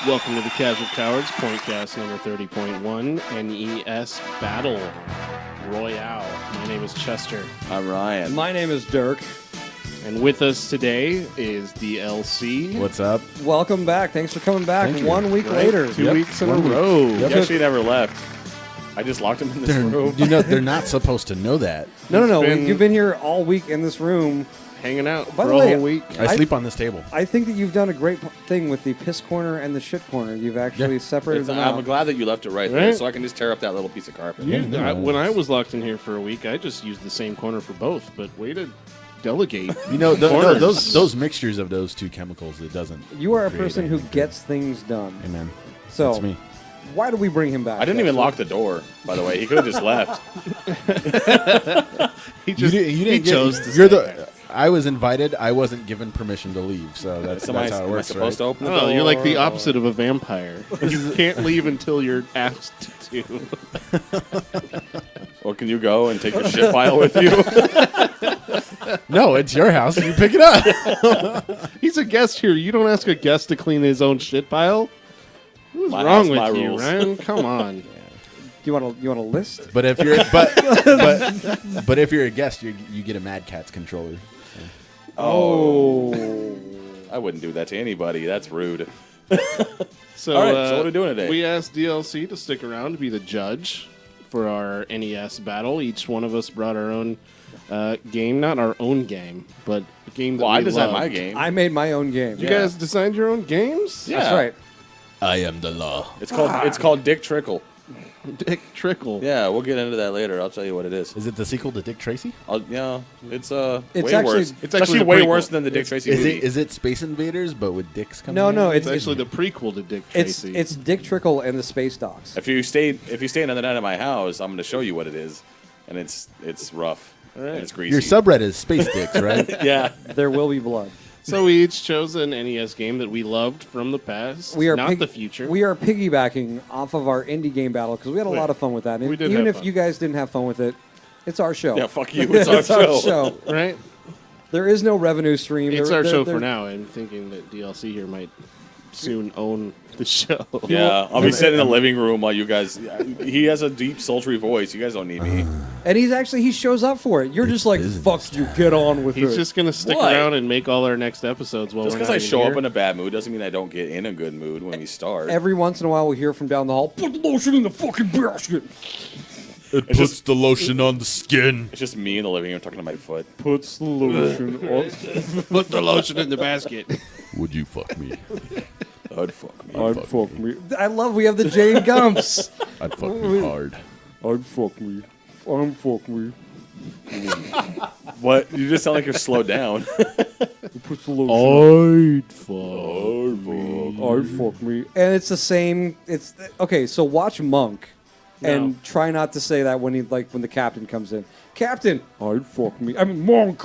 Welcome to the Casual Cowards, Pointcast number 30.1, NES Battle Royale. My name is Chester. I'm Ryan. My name is Dirk. And with us today is DLC. What's up? Welcome back. Thanks for coming back. Thank you. 1 week later. 2 weeks in a row. He actually never left. I just locked him in this room. You know, they're not supposed to know that. No. You've been here all week in this room. Hanging out By for the a way, whole week. I sleep on this table. I think that you've done a great thing with the piss corner and the shit corner. You've actually separated them out. I'm glad that you left it right there, so I can just tear up that little piece of carpet. When I was locked in here for a week, I just used the same corner for both, but way to delegate. You know, corners. those mixtures of those two chemicals, it doesn't. You are a create person who anything. gets things done. Amen. So, That's me. why do we bring him back? I didn't even lock the door, by the way. He could have just left. He just You didn't chose to You're stay the. there. I was invited. I wasn't given permission to leave, so that's Am I how it works, supposed to right? open the door? Oh, you're like the opposite of a vampire. You can't leave until you're asked to. Well, can you go and take your shit pile with you? No, it's your house. You pick it up. He's a guest here. You don't ask a guest to clean his own shit pile. What's My wrong house, my with you, rules. Ryan? Come on. You want a list? But if you're but if you're a guest, you get a Mad Catz controller. Oh. I wouldn't do that to anybody. That's rude. So, All right, so what are we doing today? We asked DLC to stick around to be the judge for our NES battle. Each one of us brought our own game. Not our own game, but a game that Well, we I designed loved. my game. I made my own game. You guys designed your own games? Yeah. That's right. I am the law. It's called Dick Trickle. Dick Trickle. Yeah, we'll get into that later. I'll tell you what it is. Is it the sequel to Dick Tracy? It's It's way actually- worse. it's It's actually actually way the worse prequel. than the Dick Tracy Is movie. it Space Invaders but with dicks coming? No, in? no, It's actually the prequel to Dick Tracy. It's Dick Trickle and the Space Dogs. If you stay another night at my house, I'm going to show you what it is, and it's rough All right. and it's greasy. Your subreddit is Space Dicks, right? Yeah. There will be blood. So we each chose an NES game that we loved from the past, not the future. We are piggybacking off of our indie game battle because we had a lot of fun with that. And We did even have if fun. you guys didn't have fun with it, it's our show. Yeah, fuck you. It's our show. right? There is no revenue stream. It's There- our there- show there- for now. I'm thinking that DLC here might soon own the show. Yeah, I'll be sitting in the living room while you guys. He has a deep, sultry voice. You guys don't need me. And he shows up for it. You're just like, business fuck you, get on with He's it. just gonna stick What? around and make all our next episodes. While Just we're because not I even show here. up in a bad mood doesn't mean I don't get in a good mood when we start. Every once in a while, we hear from down the hall, put the lotion in the fucking basket. It It's just- the lotion on the skin. It's just me in the living room talking to my foot. Puts the lotion on. Put the lotion in the basket. Would you fuck me? I'd fuck me. I'd fuck me. I love we have the Jane Gumps. I'd fuck me hard. I'd fuck me. I'm fuck me. What? You just sound like you're slowed down. Puts the lotion I'd fuck. I'd fuck me. And it's the same. It's okay. So watch Monk, and No. try not to say that when when the captain comes in. Captain, I'd fuck me. I mean Monk.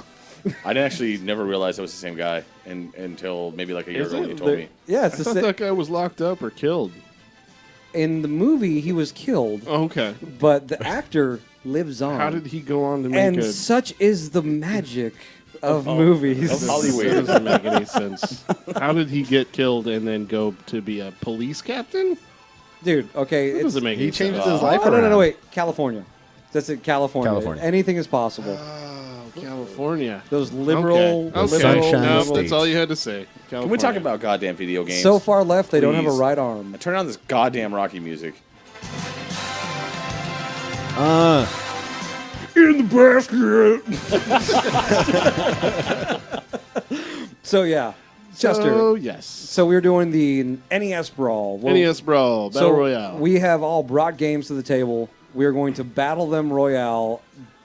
I didn't actually never realize I was the same guy until maybe like a year Is ago when it? you told me. Yeah, I it's the thought same. that guy was locked up or killed. In the movie, he was killed, Oh, okay. but the actor lives on. How did he go on to make And a? such is the magic of movies. of Hollywood. That doesn't make any sense. How did he get killed and then go to be a police captain? Dude, okay. That doesn't make He any changed sense. his life Oh, no, around. wait. California. That's it, California. California. Anything is possible. Oh, California. Those liberal... Okay. Sunshine No, State. that's all you had to say. Can we talk about goddamn video games? So far left, they don't have a Please. right arm. Turn on this goddamn Rocky music. In the basket! So, yeah. Chester. Oh, yes. So we're doing the NES Brawl. NES Brawl, Battle Royale. We have all brought games to the table. We are going to battle them royale.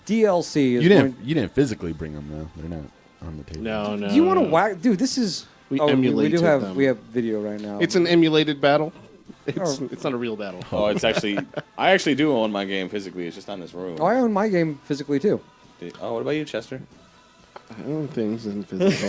DLC is You going... didn't physically bring them though. They're not on the table. No, no. Do you want to no. whack... Dude, this is... We we do emulated have them. We have video right now. It's an emulated battle. It's Oh. it's not a real battle. Oh, it's actually. I actually do own my game physically. It's just not in this room. Oh, I own my game physically, too. Oh, what about you, Chester? I own things in physical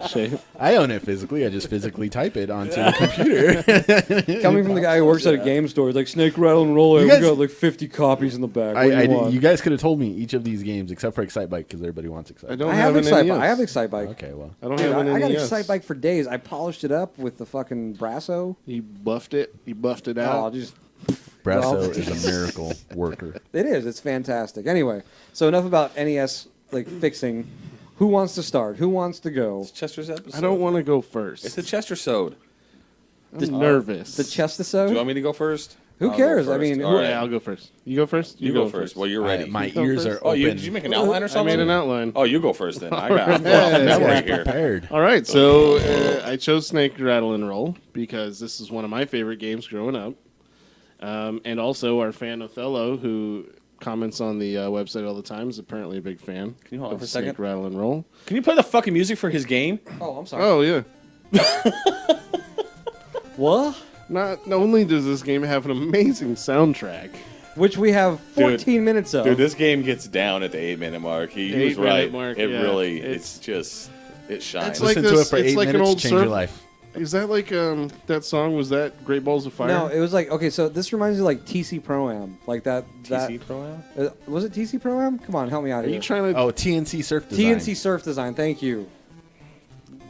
shape. I own it physically. I just physically type it onto the computer. Coming from the guy who works at a game store, he's like Snake Rattle and Roll. We guys- got like 50 copies in the back. What do you want? You guys could have told me each of these games except for Excitebike because everybody wants Excitebike. I don't I have have an Excite NES. Bike. I have Excite Bike. Okay, well. I don't Dude, have an I got NES. Excite Bike for days. I polished it up with the fucking Brasso. You buffed it. You buffed it Oh, out. just Brasso Well- is a miracle worker. it is. It's fantastic. Anyway, so enough about NES like fixing. Who wants to start? Who wants to go? It's Chester's episode. I don't want to go first. It's the Chester Sode. I'm nervous. The Do you Chestisode? want me to go first? Who I'll go cares? I first. mean, All who- right. Yeah, I'll go first. You go first. You go first. Well, you're ready. My You go ears first. are Oh, open. did you make an outline or I something? made an outline. Oh, you go first then. I got right. memory here. prepared. All right, so I chose Snake Rattle and Roll because this is one of my favorite games growing up, and also our fan Othello, who comments on the website all the time, is apparently a big fan. Can you hold on of for a Snake second? Rattle and Roll. Can you play the fucking music for his game? Oh, I'm sorry. Oh yeah. What? Not only does this game have an amazing soundtrack, Which we have 14 minutes of. Dude, this game gets down at the 8-minute mark. He was 8-minute right. mark, It yeah. really, It's- it shines. It's like Listen to this- it for it's 8 like an minutes, old change your surf- life. is that like that song? Was that Great Balls of Fire? No, it was like, okay, so this reminds me of like TC Pro-Am. Like that. TC Pro-Am? Was it TC Pro-Am? Come on, help me out Are here. you trying to? Oh, TNC Surf Design. TNC Surf Design, thank you.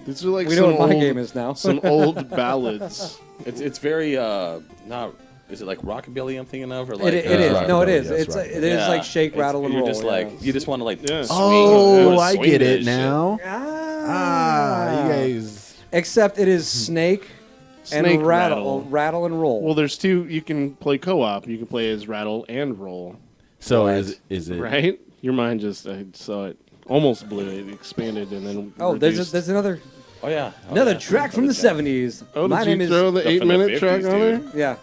These are like We know some what my old, game is now. some old ballads. It's very not. Is it like rockabilly I'm thinking of, or like It is. right, No, it right, is. yes, It's right. it is like shake, rattle, and you're roll. Just like yeah. you just want to like. Yeah. Swing, Oh, you I swing get this it shit. now. Ah, You guys. Except it is snake and Snake rattle, Rattle. rattle and roll. Well, there's two. You can play co-op. You can play as Rattle and Roll. So Right. is it Right? Your mind just I saw it almost blew it. It expanded and then. oh, reduced. there's another Oh yeah. Oh, another yeah. track from the '70s. Oh, My did name you is throw the Stuff in the 8-minute track 50s, on there? dude. yeah,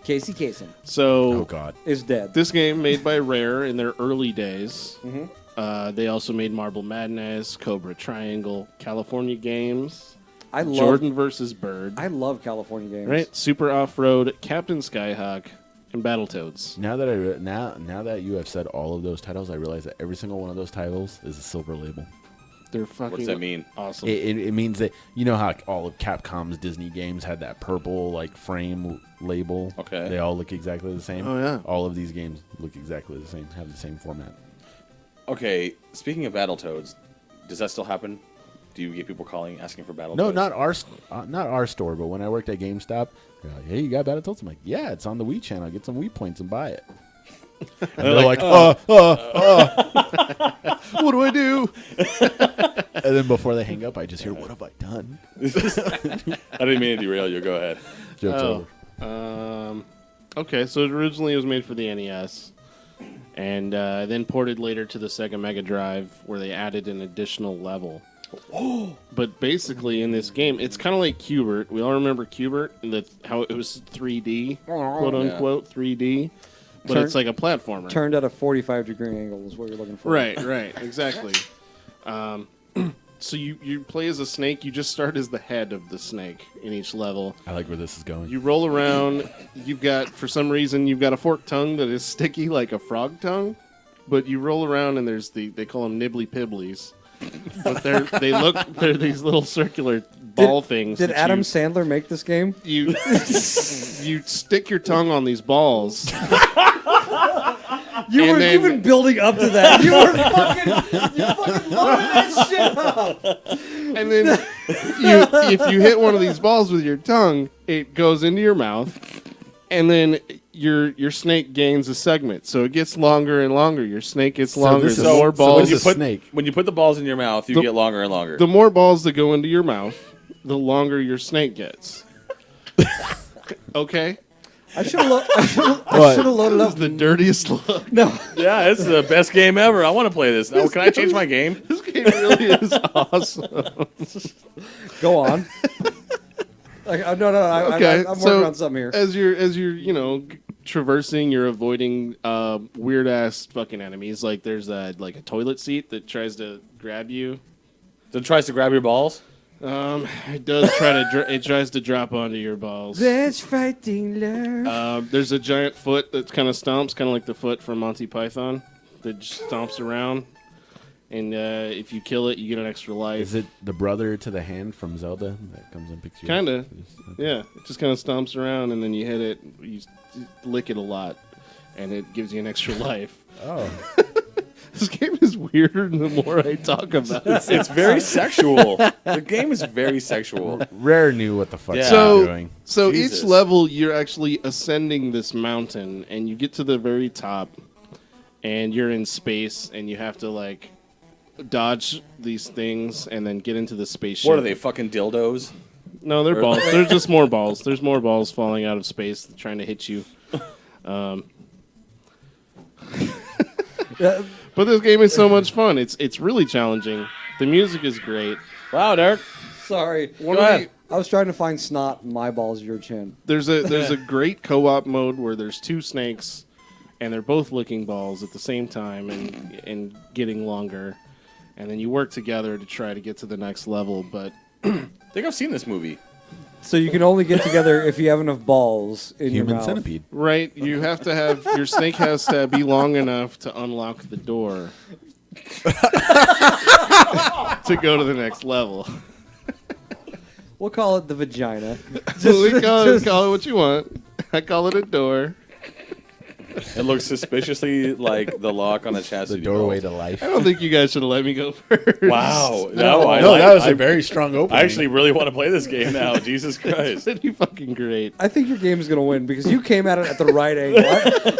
Casey Kasem So Oh God. is dead. this game made by Rare in their early days. Mhm. They also made Marble Madness, Cobra Triangle, California Games, I love Jordan versus Bird, I love California games. right? Super Off Road, Captain Skyhawk, and Battletoads. Now that now that you have said all of those titles, I realize that every single one of those titles is a silver label. They're fucking What does that mean? awesome. It means that you know how all of Capcom's Disney games had that purple like frame label. Okay. They all look exactly the same. Oh, yeah. All of these games look exactly the same. Have the same format. Okay. Speaking of Battletoads, does that still happen? Do you get people calling asking for Battletoads? No, not our store, but when I worked at GameStop, they're like, "Hey, you got Battletoads?" I'm like, "Yeah, it's on the Wii channel. Get some Wii points and buy it." And they're like, What do I do? And then before they hang up, I just hear, "What have I done?" I didn't mean to derail you. Go ahead. Joke's Oh. over. Okay, so originally it was made for the NES, and then ported later to the Sega Mega Drive, where they added an additional level. But basically, in this game, it's kind of like Qbert. We all remember Qbert, and how it was 3D, quote unquote 3D, but Turn- it's like a platformer. Turned at a 45-degree angle is what you're looking for. Right, exactly. So you play as a snake. You just start as the head of the snake in each level. I like where this is going. You roll around. For some reason, you've got a forked tongue that is sticky like a frog tongue. But you roll around and they call them nibbly pibblies. But they're these little circular ball things. Did that Adam Sandler make this game? you stick your tongue on these balls. You've then- been building up to that. You fucking loaded that shit up. And then if you hit one of these balls with your tongue, it goes into your mouth, and then your snake gains a segment. So it gets longer and longer. Your snake gets longer. this The is- more so balls, this is a snake. When you put the balls in your mouth, you The- get longer and longer. the more balls that go into your mouth, the longer your snake gets. Okay, I should have loaded this up. is the dirtiest look. No, Yeah, it's the best game ever. I want to play this. Now, can I change my game? This game really is awesome. go on. No. Okay, I'm working so on something here. As you're traversing, you're avoiding weird ass fucking enemies. Like there's a toilet seat that tries to grab you. That tries to grab your balls. It does try to. It tries to drop onto your balls. Let's fighting love. There's a giant foot that kind of stomps, kind of like the foot from Monty Python, that just stomps around. And if you kill it, you get an extra life. Is it the brother to the hand from Zelda that comes and picks you up? Kinda. Yeah, it just kind of stomps around, and then you hit it. You lick it a lot, and it gives you an extra life. Oh. This game is weirder the more I talk about it. It's very sexual. The game is very sexual. Rare knew what the fuck Yeah. they were doing. So Jesus. each level, you're actually ascending this mountain, and you get to the very top, and you're in space, and you have to like dodge these things, and then get into the spaceship. What are they, fucking dildos? No, they're balls. They're just more balls. There's more balls falling out of space trying to hit you. But this game is so much fun. It's really challenging. The music is great. Wow, Dirk. Sorry. Go ahead. I was trying to find snot, my balls, your chin. There's a great co-op mode where there's two snakes, and they're both licking balls at the same time and getting longer, and then you work together to try to get to the next level. But I think I've seen this movie. So you can only get together if you have enough balls in your Human mouth. centipede. right, you have to have your snake has to be long enough to unlock the door to go to the next level. We'll call it the vagina. We call it what you want. I call it a door. It looks suspiciously like the lock on a chastity The doorway belt. to life. I don't think you guys should have let me go first. Wow. No, that was a very strong opening. I actually really want to play this game now. Jesus Christ. Pretty fucking great. I think your game is going to win because you came at it at the right angle.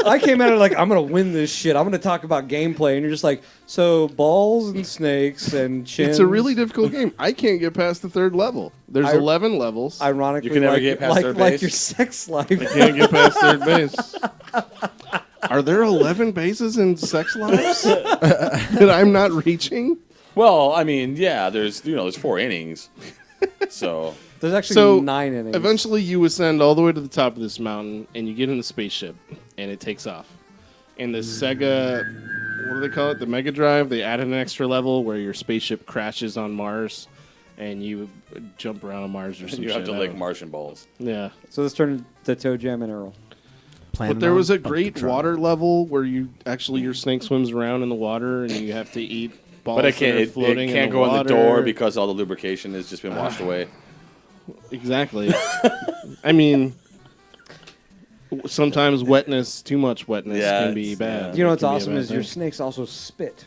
I came at it like, I'm going to win this shit. I'm going to talk about gameplay. And you're just like, so balls and snakes and chins. It's a really difficult game. I can't get past the third level. There's 11 levels. Ironically, You can never like, get past like, third like base? your sex life. Can't get past third base. Are there 11 bases in Sex Lives that I'm not reaching? Well, I mean, yeah, there's 4 innings. So, There's actually So 9 innings. eventually you ascend all the way to the top of this mountain and you get in the spaceship and it takes off. In the Sega, what do they call it? The Mega Drive, they added an extra level where your spaceship crashes on Mars and you jump around on Mars or some you shit. have to I lick don't- Martian balls. Yeah. So this turned to Toe Jam and Earl. But there was a great water level where your snake swims around in the water and you have to eat balls But it that are can't, floating it can't in the go water. in the door because all the lubrication has just been washed away. Exactly. I mean, sometimes wetness, too much wetness, Yeah, can be it's- bad. yeah. You know It what's can be a awesome bad is your thing. snakes also spit.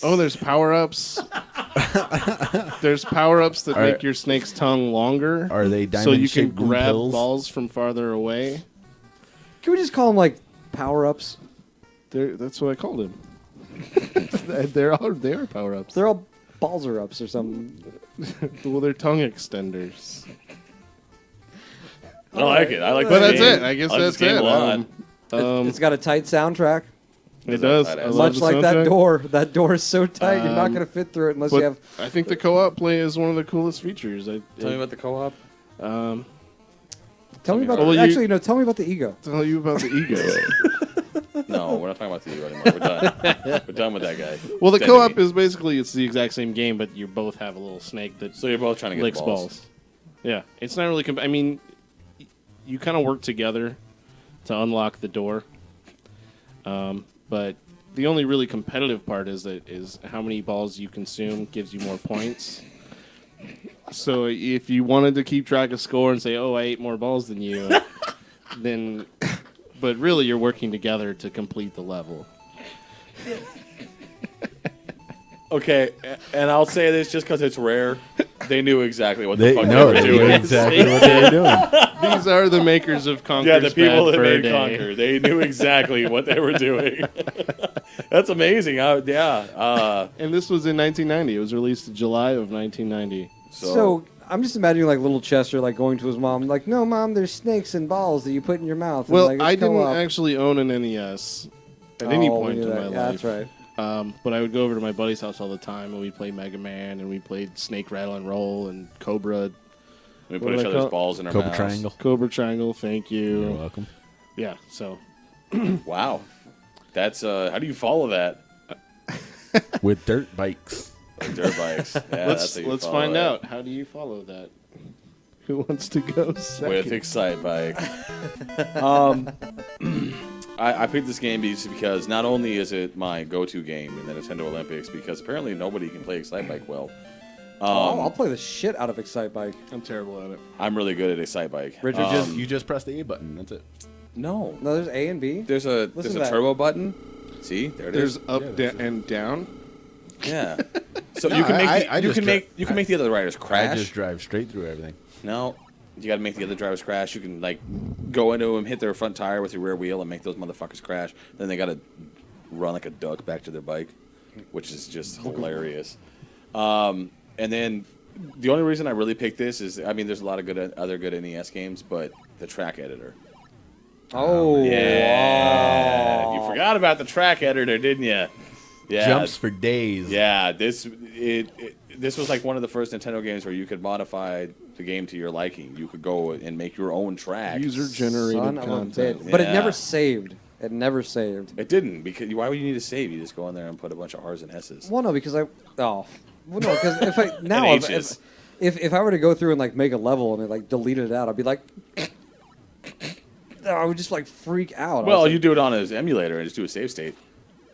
Oh, there's power ups. There's power ups that make your snake's tongue longer. Are they so you can diamond-shaped blue grab pills? balls from farther away? Can we just call them like power-ups? That's what I called them. they are power ups. They're all balls-er-ups or something. Well, they're tongue extenders. I like it. I like But this that's game. it. I guess like that's this game it. a lot. It's got a tight soundtrack. It does. Badass. I love Much the like that soundtrack. door. That door is so tight, you're not going to fit through it unless you But have... I think the co-op play is one of the coolest features. Tell me about the co-op. Tell me about... Well, actually, no, tell me about the ego. Tell you about the ego. No, we're not talking about you anymore. We're done. We're done with that guy. Well, the Dead co-op to me. is basically it's the exact same game, but you both have a little snake that So you're both trying to get licks balls. Yeah, it's not really. I mean, you kind of work together to unlock the door, but the only really competitive part is how many balls you consume gives you more points. So if you wanted to keep track of score and say, "Oh, I ate more balls than you," then, but really you're working together to complete the level. Okay, and I'll say this just because it's rare. They knew exactly what the They fuck they know were they knew doing. exactly what they were doing. These are the makers of Conker's Yeah, the people Bad that Fur made Day. Conquer. They knew exactly what they were doing. That's amazing. Yeah. And this was in 1990. It was released in July of 1990. So I'm just imagining like little Chester like going to his mom, like, "No, mom, there's snakes and balls that you put in your mouth." And, Well, like, it's I didn't co-op. actually own an NES at any Oh, we point knew in that. my Yeah, life. that's right. But I would go over to my buddy's house all the time, and we'd play Mega Man, and we played Snake Rattle and Roll, and Cobra. we what put do each they other's call- balls in our Cobra mouths. Triangle. Cobra Triangle, thank you. You're welcome. Yeah, so Wow. That's how do you follow that? With dirt bikes. Like dirt bikes. Yeah, let's that's how you let's follow find that. out. How do you follow that? Who wants to go second? With Excite Bike. I picked this game because not only is it my go-to game in the Nintendo Olympics, because apparently nobody can play Excite Bike well. I'll play the shit out of Excite Bike. I'm terrible at it. I'm really good at Excite Bike. Richard, You just press the A button. That's it. No. No, there's A and B. There's a Listen to that. turbo button. See, there it is. There's up and down. Yeah. So No, you can make I you just can make you can make the other riders crash. I just drive straight through everything. No, you got to make the other drivers crash. You can like go into them, hit their front tire with your rear wheel, and make those motherfuckers crash. Then they got to run like a duck back to their bike, which is just hilarious. And then the only reason I really picked this is, I mean, there's a lot of other good NES games, but the track editor. Oh, Yeah, you forgot about the track editor, didn't you? Yeah, Jumps for days. Yeah, this was like one of the first Nintendo games where you could modify the game to your liking. You could go and make your own track. User-generated son of a content. bitch. But it Yeah. never saved. It never saved. It didn't, because why would you need to save? You just go in there and put a bunch of R's and S's. Well, no, because well, no, because if I now And if, H's. if I were to go through and like make a level and it like deleted it out, I'd be like, I would just like freak out. Well, I was you do it on his emulator and just do a save state.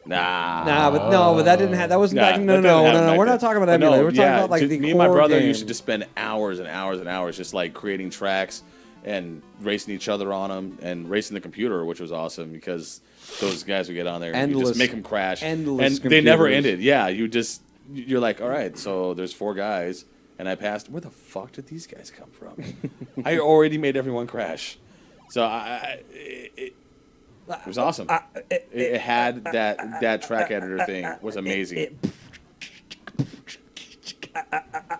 Nah. like, but that didn't have. That wasn't Nah, back. that No. didn't happen back We're then. not talking about But no, emulator. We're talking yeah, about like the me and my core brother game. used to just spend hours and hours and hours just like creating tracks and racing each other on them and racing the computer, which was awesome because those guys would get on there and you Endless- just make them crash. endless And they never computers. ended. Yeah, you're like, all right, so there's 4 guys and I passed. Where the fuck did these guys come from? I already made everyone crash. So it was awesome. It had that track editor thing was amazing.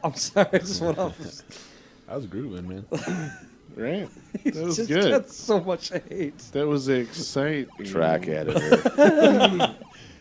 I'm sorry, I just went off. I was grooving, man. Right? That was Just good. got so much hate. That was exciting. Track editor.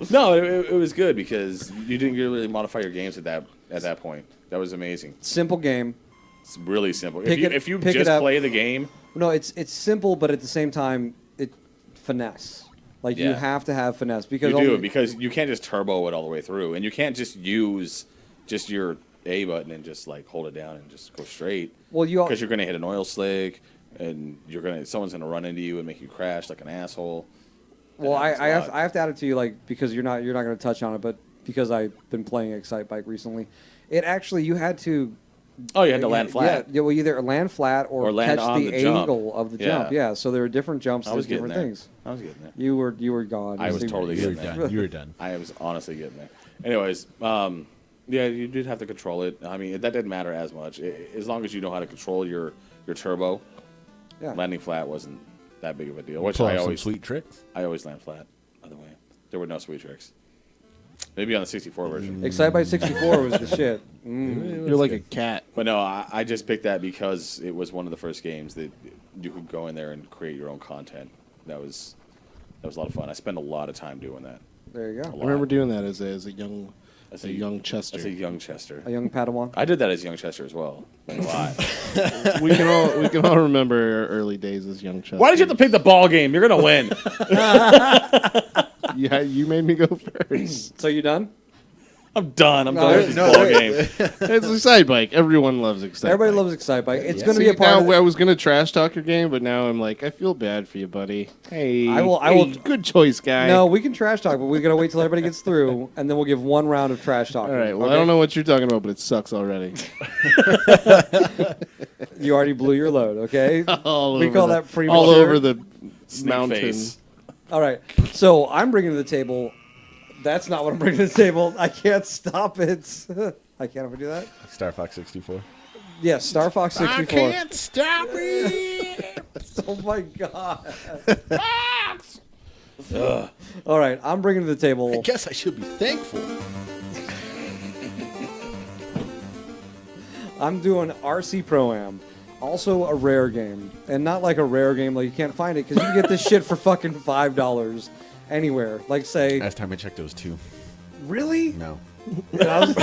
No, it was good because you didn't really modify your games at that point. That was amazing. Simple game. It's really simple. Pick If you it just up. play the game, No, it's simple, but at the same time, it finesse. Like you Yeah. have to have finesse you because do because you can't just turbo it all the way through, and you can't just use just your A button and just like hold it down and just go straight. Well, you Because you're gonna hit an oil slick, and someone's gonna run into you and make you crash like an asshole. well, And I that's a lot. have to add it to you like because you're not going to touch on it, but because I've been playing Excite Bike recently, it actually you had to. Oh, you had to land flat. Yeah, well, either land flat or land catch on the the jump. angle of the Yeah. jump. Yeah, so there are different jumps. I There's was getting different there. things. I was getting there. You were gone. I was totally You were getting there. done. You were done. I was honestly getting there. Anyways, yeah, you did have to control it. I mean, that didn't matter as much. As long as you know how to control your turbo, Yeah. landing flat wasn't that big of a deal. Which Pull I off some always, sweet tricks. I always land flat. By the way, there were no sweet tricks. Maybe on the 64 version. Excite Bike 64 was the shit. Mm. You're like a cat. But no, I just picked that because it was one of the first games that you could go in there and create your own content. That was a lot of fun. I spent a lot of time doing that. There you A go. lot. I remember doing that as a young As a young Chester. As a young Chester. A young Padawan. I did that as young Chester as well. A lot. we can all remember our early days as young Chester. Why did you have to pick the ball game? You're gonna win. Yeah, you made me go first. So you done? I'm done. I'm No, done with this no, ball wait. game. It's Excite Bike. Everyone loves Excite Everybody Bike. loves Excite Bike. It's Yeah. going to See, be a part now of I was gonna trash talk your game, but now I'm like, I feel bad for you, buddy. Hey, I will- Good choice, guy. No, we can trash talk, but we got to wait till everybody gets through, and then we'll give one round of trash talk. All right. Well, I don't know what you're talking about, but it sucks already. You already blew your load, okay? All We over call the- that premature. all over the Snake mountain. face. All right. So I'm bringing to the table. That's not what I'm bringing to the table. I can't stop it. I can't ever do that. Star Fox 64. Yes, Star Fox 64. stop it. Oh my god. All right, I'm bringing to the table. I guess I should be thankful. I'm doing RC Pro-Am. Also a rare game. And not like a rare game, like you can't find it, because you can get this shit for fucking $5 anywhere. Like, say, Last time I checked, it was 2. really? No. And I, was,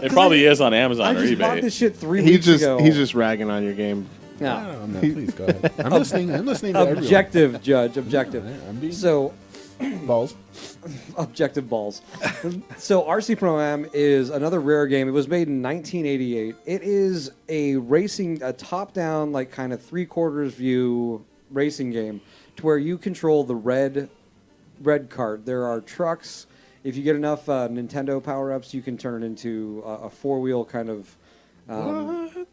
It probably is on I Amazon or just bought eBay. this shit 3 weeks ago. He's just ragging on your game. No. No, no, please go ahead. I'm listening. I'm listening to everyone. Objective, Judge, objective. I'm being So, balls. objective balls. So RC Pro-Am is another rare game. It was made in 1988. It is a top-down, like kind of 3/4 view racing game to where you control the red cart. There are trucks. If you get enough Nintendo power-ups, you can turn it into a four-wheel kind of... What?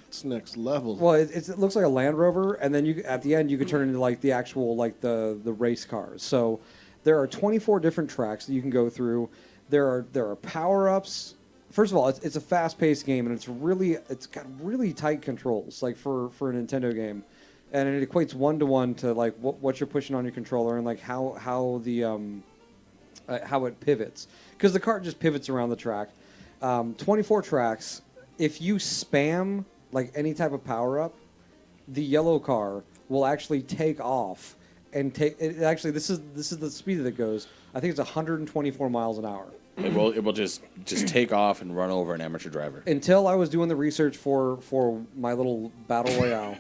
It's next level. Well, it looks like a Land Rover, and then at the end you can turn it into like the actual the race cars. So there are 24 different tracks that you can go through. There are power-ups. First of all, it's a fast-paced game, and it's got really tight controls, like for a Nintendo game, and it equates 1-to-1 to like what you're pushing on your controller and like how it pivots, because the cart just pivots around the track. 24 tracks. If you spam like any type of power-up, the yellow car will actually take off and take. Actually, this is the speed that it goes. I think it's 124 miles an hour. It will just take off and run over an amateur driver. Until I was doing the research for my little battle royale.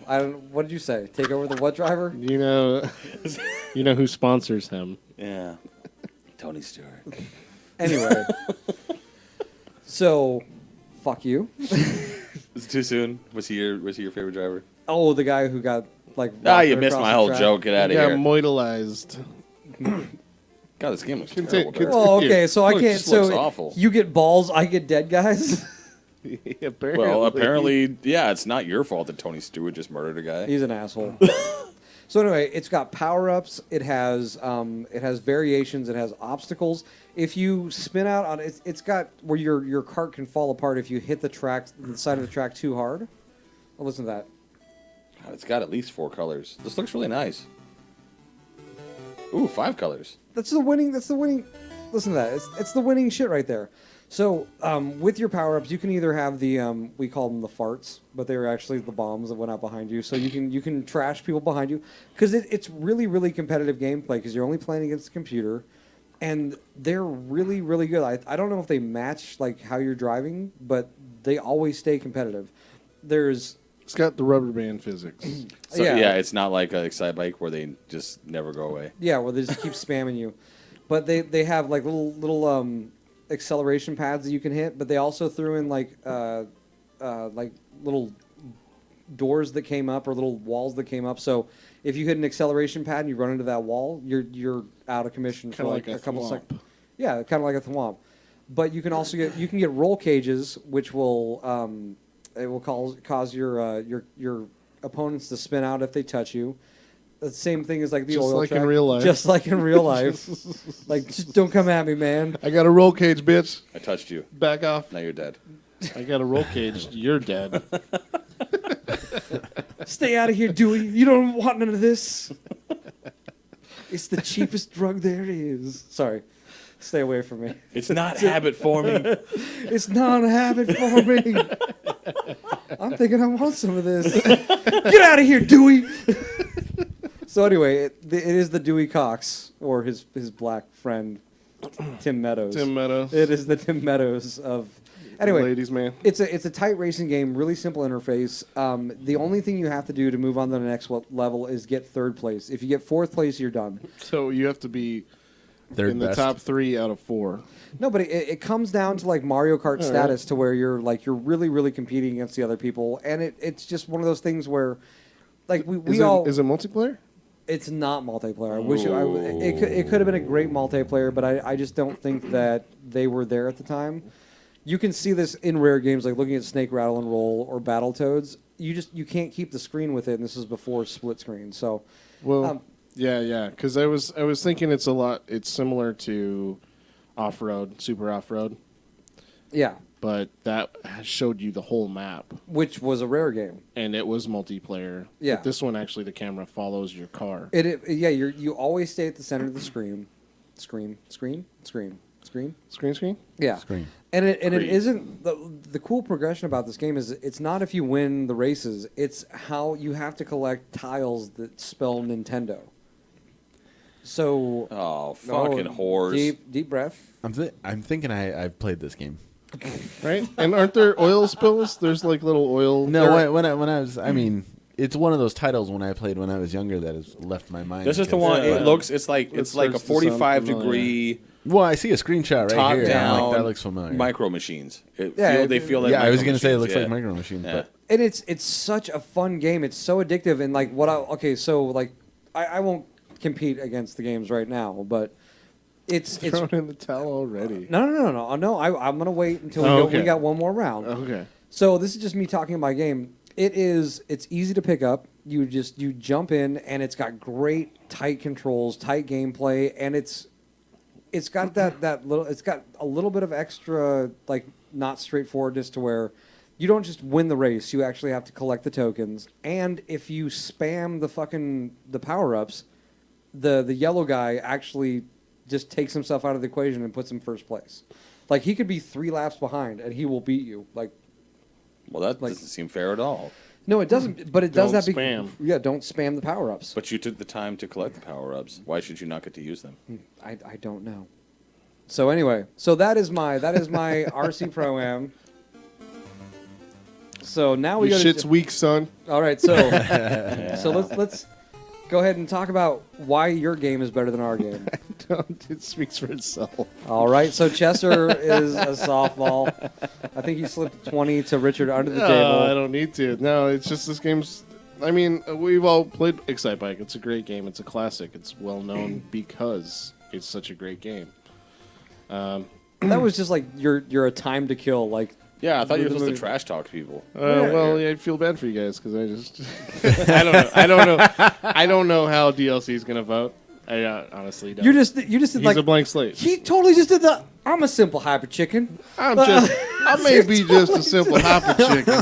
What did you say? Take over the what driver? You know who sponsors him. Yeah. Tony Stewart. Anyway. So, fuck you. Is it too soon? Was he your favorite driver? Oh, the guy who got like. You missed my whole joke. Get out of Got here. moidalized. God, this game looks Can terrible. take- can Dirk. Oh, okay. So I Look, it can't. just looks So awful. you get balls, I get dead guys. Apparently, yeah, it's not your fault that Tony Stewart just murdered a guy. He's an asshole. So anyway, it's got power-ups. It has variations. It has obstacles. If you spin out on it, it's got where your cart can fall apart if you hit the side of the track too hard. Well, listen to that. God, it's got at least 4 colors. This looks really nice. Ooh, 5 colors. That's the winning. Listen to that. It's the winning shit right there. So with your power-ups, you can either have the we call them the farts, but they were actually the bombs that went out behind you. So you can trash people behind you, because it's really, really competitive gameplay, because you're only playing against the computer, and they're really, really good. I don't know if they match like how you're driving, but they always stay competitive. It's got the rubber band physics. So, yeah, it's not like an Excite Bike where they just never go away. Yeah, where they just keep spamming you. But they have like little acceleration pads that you can hit, but they also threw in like little doors that came up or little walls that came up. So if you hit an acceleration pad and you run into that wall, you're out of commission for like a couple seconds. Yeah, kind of like a thwomp. But you can also get roll cages, which will it will cause your opponents to spin out if they touch you. The same thing as like the Just oil like track. in real life. Just like in real life. Like, just don't come at me, man. I got a roll cage, bitch. I touched you. Back off. Now you're dead. I got a roll cage. You're dead. Stay out of here, Dewey. You don't want none of this. It's the cheapest drug there is. Sorry. Stay away from me. It's not habit forming. It's not a habit for me. I'm thinking I want some of this. Get out of here, Dewey. So anyway, it is the Dewey Cox, or his black friend, Tim Meadows. Tim Meadows. It is the Tim Meadows of... Anyway, Ladies, man. it's a tight racing game, really simple interface. The only thing you have to do to move on to the next level is get third place. If you get fourth place, you're done. So you have to be Third in the best. top 3 out of 4. No, but it comes down to like Mario Kart status, to where you're really, really competing against the other people, and it's just one of those things where, like Is it multiplayer? It's not multiplayer. I wish it could have been a great multiplayer, but I just don't think that they were there at the time. You can see this in rare games, like looking at Snake Rattle and Roll or Battletoads. You can't keep the screen with it, and this is before split screen. So, Well, yeah. Because I was thinking it's similar to Off-Road, Super Off-Road, yeah, but that showed you the whole map, which was a rare game. and it was multiplayer. Yeah. But this one, actually, the camera follows your car. You always stay at the center of the screen. Screen. Screen? Yeah. Screen. And it isn't the cool progression about this game is it's not if you win the races, it's how you have to collect tiles that spell Nintendo. So Oh, fucking whores. Deep breath. I'm thinking I've played this game. Right? And aren't there oil spills? There's like little oil. No, when I was, it's one of those titles when I played when I was younger that has left my mind. This is the because- one. It looks. It's like a starts to sound 45 familiar. degree Well, I see a screenshot right top here. and I'm down. like, that looks familiar. Micro machines. They Yeah, feel like. yeah, I was going to say it looks like Micro Machines, Yeah. but And it's such a fun game. It's so addictive. And like I won't compete against the games right now, but it's Thrown in the towel already. no. I'm gonna wait until we Okay. got one more round. Okay. So this is just me talking about my game. It's easy to pick up. You jump in, and it's got great tight controls, tight gameplay, and it's got that little. It's got a little bit of extra like not straightforwardness to where you don't just win the race. You actually have to collect the tokens, and if you spam the power ups, the yellow guy actually just takes himself out of the equation and puts him first place. Like he could be 3 laps behind, and he will beat you. Like. Well, that doesn't seem fair at all. No, it doesn't. But it does Don't that. spam. Yeah, don't spam the power ups. But you took the time to collect the power ups. Why should you not get to use them? I don't know. So anyway, that is my RC Pro-Am. So now we Your go shit's to. weak, son. All right, so let's go ahead and talk about why your game is better than our game. It speaks for itself. All right, so Chester is a softball. I think he slipped 20 to Richard under the I table. don't need to. No, it's just this game's. I mean, we've all played Excite Bike. It's a great game. It's a classic. It's well known because it's such a great game. That was just like you're a time to kill. Like Yeah, I thought you were The supposed movie. to trash talk people. Well, yeah, I feel bad for you guys because I just. I don't know. I don't know how DLC is gonna vote. I honestly don't. you just did He's like a blank slate. he totally just did the. I'm a simple hyper chicken. I may be just a simple hyper chicken.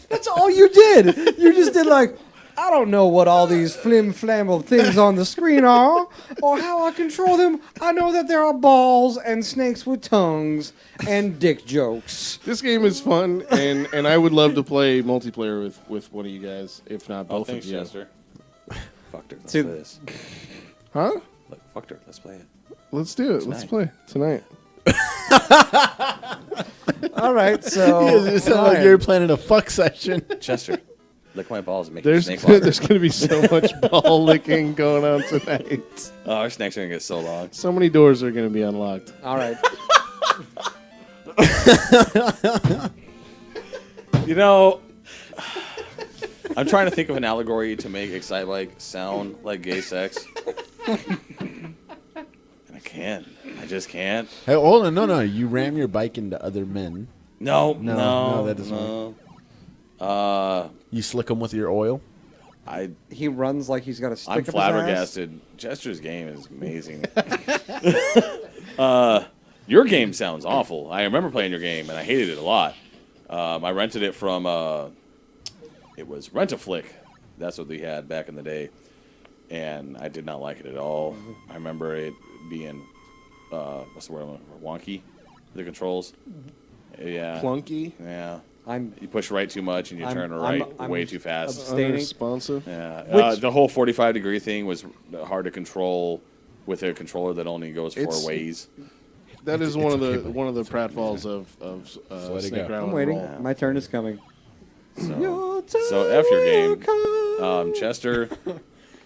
That's all you did. You just did like, I don't know what all these flim-flamble things on the screen are, or how I control them. I know that there are balls and snakes with tongues and dick jokes. This game is fun, and I would love to play multiplayer with one of you guys, if not Oh, both thanks, of you. Chester. Fucked her. Let's See- play this. Huh? Look, fucked her. Let's play it. Let's do it. Let's play tonight. All right, so it sounds like you're planning a fuck session. Chester, lick my balls and make There's your snake walk. there's gonna be so much ball licking going on tonight. Oh, our snakes are going to get so long. So many doors are gonna be unlocked. all right. You know, I'm trying to think of an allegory to make Excite Bike sound like gay sex. And I can't. I just can't. Hey, hold on, no. You ram your bike into other men. No, that doesn't no. You slick them with your oil. He runs like he's got a stick I'm up his ass. flabbergasted. Chester's game is amazing. Your game sounds awful. I remember playing your game, and I hated it a lot. I rented it from, it was Rent-A-Flick. That's what we had back in the day. And I did not like it at all. I remember it being, what's the word? Wonky, the controls. Yeah. Clunky. Yeah. I'm You push right too much, and you turn right I'm way too fast. abstaining. Unresponsive. Yeah, the whole 45-degree thing was hard to control with a controller that only goes 4 It's- ways. That is It's one of okay, the buddy. one of the pratfalls of let it Snake go. Rattle. I'm and waiting. Roll. My turn is coming. So F your game, Chester.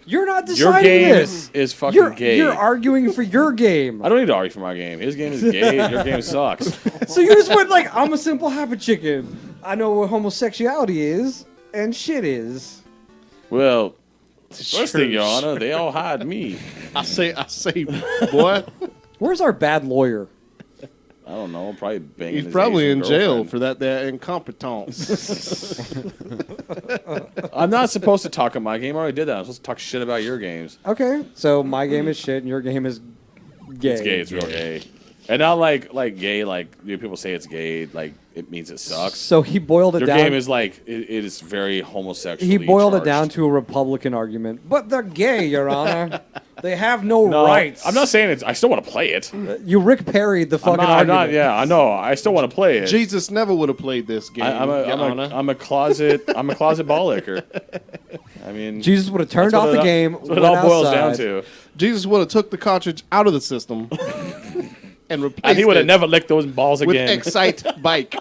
You're not Your deciding game this. is fucking gay. You're arguing for your game. I don't need to argue for my game. His game is gay. Your game sucks. So you just went like, I'm a simple happy chicken. I know what homosexuality is and shit is. Well, first thing, Your Honor, they all hide me. I say, boy, Where's our bad lawyer? I don't know. Probably banging. he's his probably Asian in jail girlfriend. for that incompetence. I'm not supposed to talk about my game. I already did that. I'm supposed to talk shit about your games. Okay, so my game is shit and your game is gay. It's gay. It's real gay. And not like gay, like people say it's gay, like it means it sucks. So he boiled it Your down. game is like it is very homosexual. He boiled it down to a Republican argument. But they're gay, Your Honor. They have no rights. I'm not saying it's. I still want to play it. You Rick Perry'd the fucking I'm argument. not. Yeah, I know. I still want to play it. Jesus never would have played this game. I'm a closet ball licker. I mean, Jesus would have turned off the game. That's what it went all boils outside. down to. Jesus would have took the cartridge out of the system and replaced And he would have it never licked those balls with again. Excite Bike.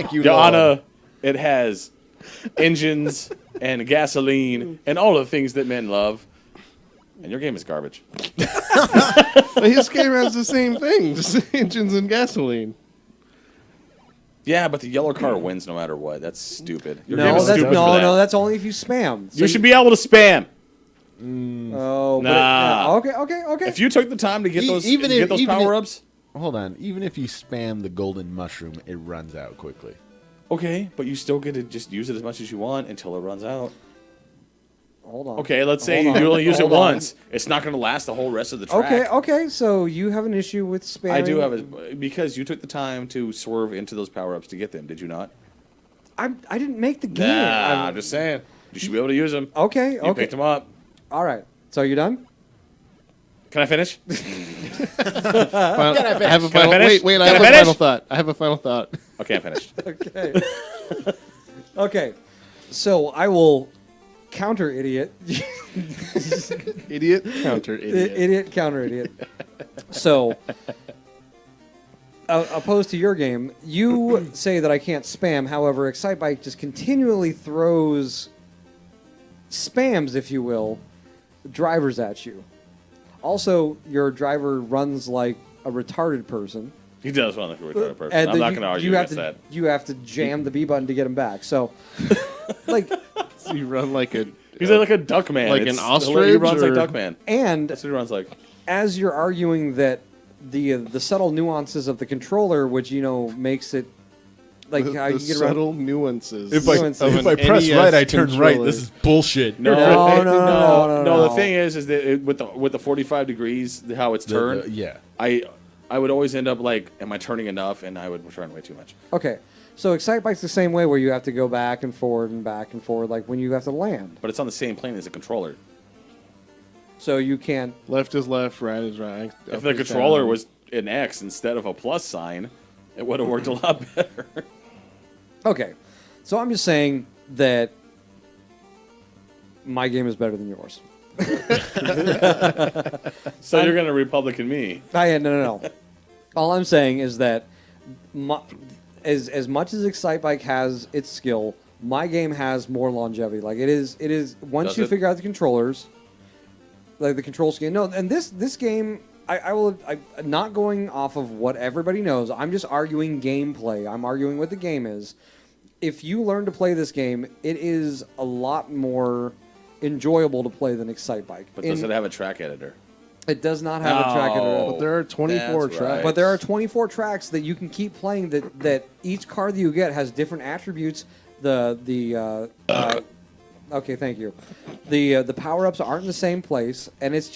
Thank you, Your Lord. Honor, it has engines and gasoline and all the things that men love. And your game is garbage. His game has the same thing, just engines and gasoline. Yeah, but the yellow car wins no matter what. That's stupid. Your game No, is that's stupid for that. no, that's only if you spam. So You should be able to spam. Oh, but Nah. okay. If you took the time to get those, even if- get those even if- power-ups, Hold on. Even if you spam the golden mushroom, it runs out quickly. okay, but you still get to just use it as much as you want until it runs out. Hold on. Okay, let's say Hold on. you only use it Hold on. once. It's not going to last the whole rest of the track. Okay. So you have an issue with spamming. I do have it because you took the time to swerve into those power-ups to get them. Did you not? I didn't make the game. Nah, I'm just saying. You should be able to use them. Okay. You picked them up. All right. So you done? Can I finish? I have a Can I final. finish? Wait. I Can have I a finish? final thought. I have a final thought. Okay, I'm finished. Okay. Okay. So I will counter idiot. Idiot counter idiot. Idiot counter idiot. So, opposed to your game, you say that I can't spam. However, Excitebike just continually throws spams, if you will, drivers at you. Also, your driver runs like a retarded person. He does run like a retarded person. And I'm then not going to argue against that. You have to jam the B button to get him back. So, like, So you run like a. He's like a duck man. Like an He ostrich, runs or- like duck man. and That's what he runs like. as you're arguing that the subtle nuances of the controller, which makes it like how the you get around. subtle nuances. If I- of if an If I press NES right, I turn right. controller. This is bullshit. No, No. The thing is that with the 45 degrees, how it's turned, Yeah. I would always end up like, am I turning enough? And I would turn way too much. Okay, so Excitebike's the same way where you have to go back and forward, like when you have to land. But it's on the same plane as a controller. So you can't. Left is left, right is right. If up the is controller down. was an X instead of a plus sign, it would have worked a lot better. Okay, so I'm just saying that my game is better than yours. So you're going to Republican me. No. All I'm saying is that as much as Excitebike has its skill, my game has more longevity. Like it is once Does you it? figure out the controllers, like the control scheme. No, and this game, I'm not going off of what everybody knows. I'm just arguing gameplay. I'm arguing what the game is. If you learn to play this game, it is a lot more enjoyable to play than Excitebike. But does it have a track editor? It does not have a track editor. But there are 24 That's tracks. right. But there are 24 tracks that you can keep playing. That each card that you get has different attributes. Okay, thank you. The power ups aren't in the same place, and it's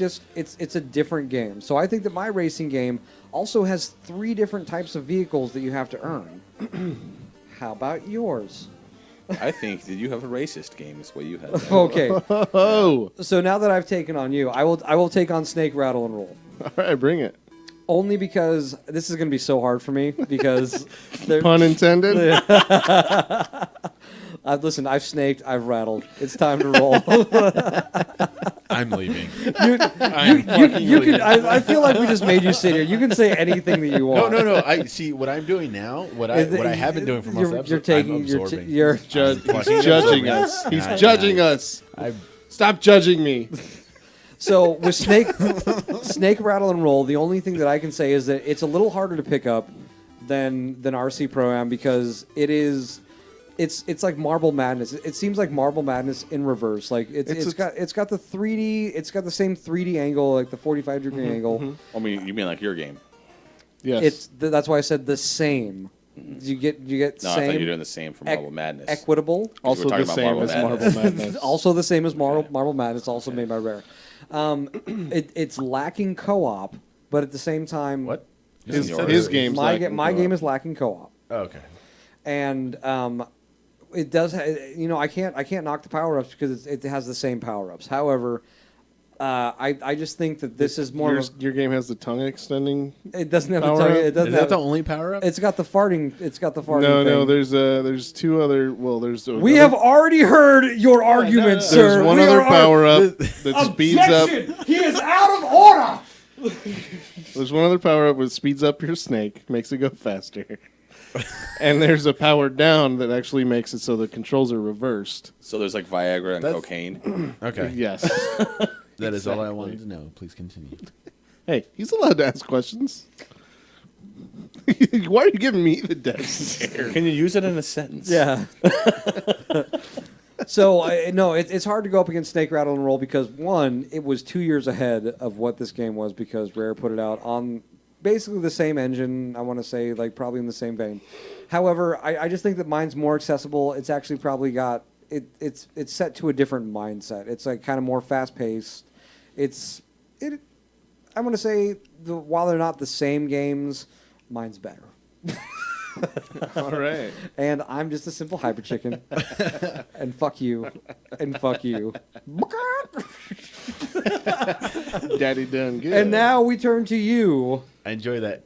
a different game. So I think that my racing game also has 3 different types of vehicles that you have to earn. How about yours? I think that you have a racist game is what you have. Okay. Oh, So now that I've taken on you, I will take on Snake Rattle and Roll. all right, bring it. Only because this is going to be so hard for me because there- Pun intended. Listen, I've snaked, I've rattled. It's time to roll. I'm leaving. You can. I feel like we just made you sit here. You can say anything that you No, want. no. I see what I'm doing now. What I have been doing for most episodes. You're taking. I'm absorbing. You're He's fucking judging absorbing. us. He's Nah, judging nah. us. I Stop judging me. So with snake, rattle, and roll, the only thing that I can say is that it's a little harder to pick up than RC Pro-Am because it's like Marble Madness. It seems like Marble Madness in reverse. Like it's got the 3D. It's got the same 3D angle, like the 45-degree angle. I mean, you mean like your game? Yes. That's why I said the same. You get No, I same. thought you were doing the same for Marble Madness. Equitable. also we're the talking same about as Marble Marble Madness. Also the same as Marble Madness, also made by Rare. It's lacking co-op, but at the same time, what? His Yours. game's my lacking my co-op. game is lacking co-op, Okay. and it does. I can't knock the power ups because it has the same power ups. However, I just think that this is more. Your game has the tongue extending. It doesn't have power the tongue. up? It doesn't Is that have. the only power up? It's got the farting. It's got the farting. No, thing. there's 2 other. Well, there's. We have already heard your argument, sir. There's one We other are- power up that speeds up. Objection! He is out of order. There's one other power up that speeds up your snake, makes it go faster. and there's a powered down that actually makes it so the controls are reversed. So there's like Viagra and That's- cocaine. Okay. Yes. That is all I Exactly. wanted to know. Please continue. Hey, he's allowed to ask questions. Why are you giving me the death stare? Can you use it in a sentence? Yeah. So no, it's hard to go up against Snake Rattle and Roll because one, it was 2 years ahead of what this game was because Rare put it out on basically the same engine. I want to say like probably in the same vein. However, I just think that mine's more accessible. It's actually probably got it's set to a different mindset. It's like kind of more fast paced. I'm going to say while they're not the same games, mine's better. All right. And I'm just a simple hyper chicken. And fuck you. And fuck you. Daddy done good. And now we turn to you. I enjoy that.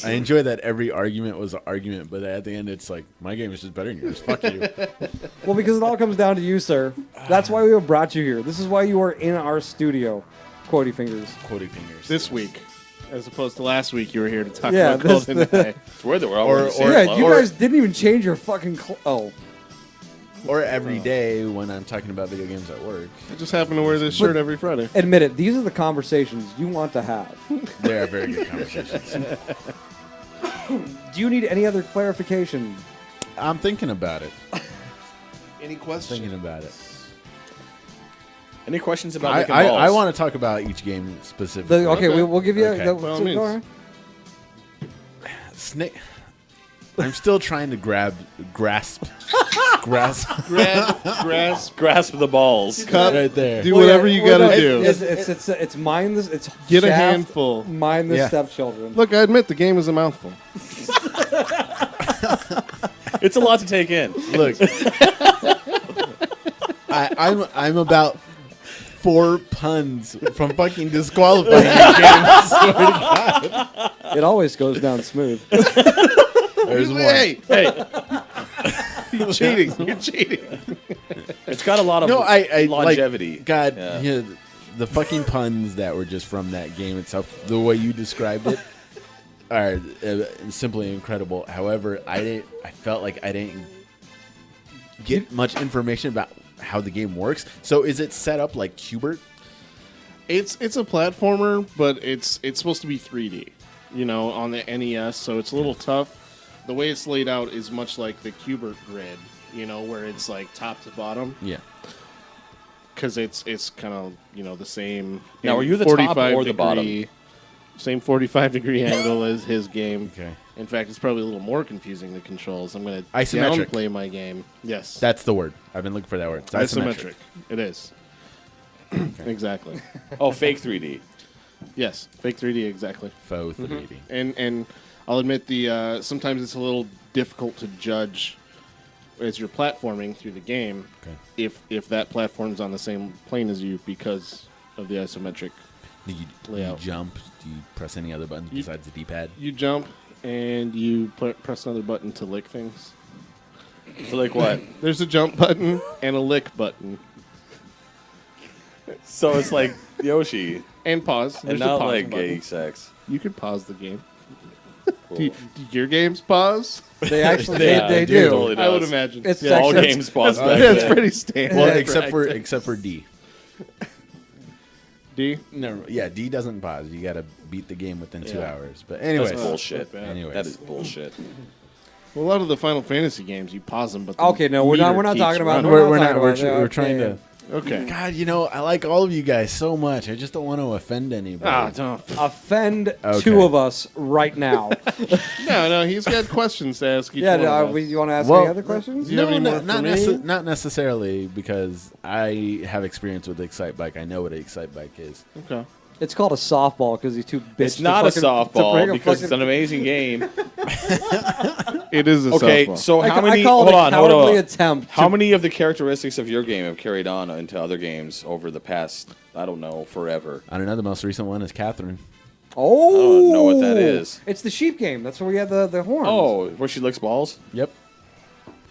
I enjoy that every argument was an argument, but at the end it's like my game is just better than yours. Fuck you. Well, because it all comes down to you, sir. That's why we have brought you here. This is why you are in our studio. Quotey fingers. Quoting fingers. this week, as opposed to last week, you were here to talk Yeah, about this- Golden Eye. It's weird that we're all Or- wearing the same or- Yeah, clothes. you guys didn't even change your fucking Oh. Or every day when I'm talking about video games at work. I just happen to wear this shirt every Friday. Admit it, these are the conversations you want to have. They are very good conversations. Do you need any other clarification? I'm thinking about it. Any questions? Thinking about it. Any questions about I, licking balls? I want to talk about each game specifically. Okay, Okay. we'll give you Okay. the, By all so means. go ahead. Snake. I'm still trying to grasp, grasp the balls. Cut. right there. Do whatever you Well, gotta no, do. It's mind this. It's Get a Shaft, handful. Mind the Yeah. stepchildren. Look, I admit the game is a mouthful. It's a lot to take in. Look, I'm about 4 puns from fucking disqualifying the game. I swear to God. It always goes down smooth. There's one. Hey, hey. You're cheating. You're cheating. It's got a lot of No, I longevity. Like, God, Yeah. yeah, the fucking puns that were just from that game itself, the way you described it, are simply incredible. However, I felt like I didn't get much information about how the game works. So, is it set up like Qbert? It's a platformer, but it's supposed to be 3D, you know, on the NES, so it's a little tough. The way it's laid out is much like the Qbert grid, you know, where it's like top to bottom, Yeah. because it's kind of, you know, the same. Now, are you the top or the bottom? Same 45-degree angle as his game. Okay. In fact, it's probably a little more confusing, the controls. I'm going to Isometric. downplay my game. Yes. That's the word. I've been looking for that word. It's isometric. It is. Exactly. Oh, fake 3D. Yes. Fake 3D, exactly. Faux 3D. And I'll admit the sometimes it's a little difficult to judge as you're platforming through the game Okay. if that platform's on the same plane as you because of the isometric. Do you Layout. jump? Do you press any other buttons besides the D-pad? You jump and you press another button to lick things. So like what? There's a jump button and a lick button So it's like Yoshi, and pause. and There's a not pause like button. gay sex. You could pause the game. Cool. Do your games pause? They actually Yeah, they it do. totally I would does. imagine. It's yeah. All actually- games pause back That's then. pretty standard. Well, practice. except for D. D. No, yeah, D doesn't pause. You got to beat the game within 2 Yeah. hours. But That's anyways, bullshit. bad. Anyways. That is bullshit. Well, a lot of the Final Fantasy games, you pause them, but the Okay, no, we're not meter keeps talking about- running. We're we're not not. talking We're, about that. we're trying Okay. to. Okay. God, you know, I like all of you guys so much. I just don't want to offend anybody. Ah, don't. Offend Okay. two of us right now. No, he's got questions to ask each Yeah, one of us. you want to ask Well, any other questions? Do you have any more not, for me? not necessarily, because I have experience with the Excite Bike. I know what an Excite Bike is. Okay. It's called a softball because he's too bitch. It's to not a fucking- to softball bring a because it's fucking- an amazing game. It is a Okay, softball. so how many? I call Hold it a on, hold cowardly on. attempt. How many of the characteristics of your game have carried on into other games over the past, I don't know, forever? I don't know. The most recent one is Catherine. Oh, I don't know what that is. It's the sheep game. That's where we had the horns. Oh, where she licks balls? Yep.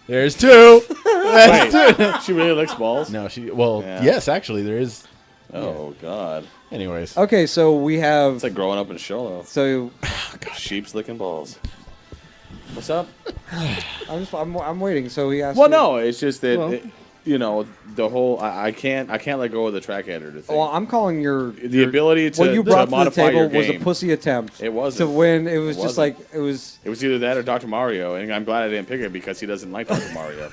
There's two. Wait, she really licks balls? No, she. Well, Yeah. yes, actually, there is. Oh, God. Anyways, Okay, so we have. It's like growing up in Sholo. So Sheep's licking balls. What's up? I'm waiting. So he asked. Well, you- no, it's just that Well. the whole I can't let go of the track editor thing. Well, I'm calling The ability to- what you to brought to the modify your table was a game. pussy attempt. It wasn't. to win. It was It just wasn't. like it was. It was either that or Dr. Mario, and I'm glad I didn't pick it because he doesn't like Dr. Mario.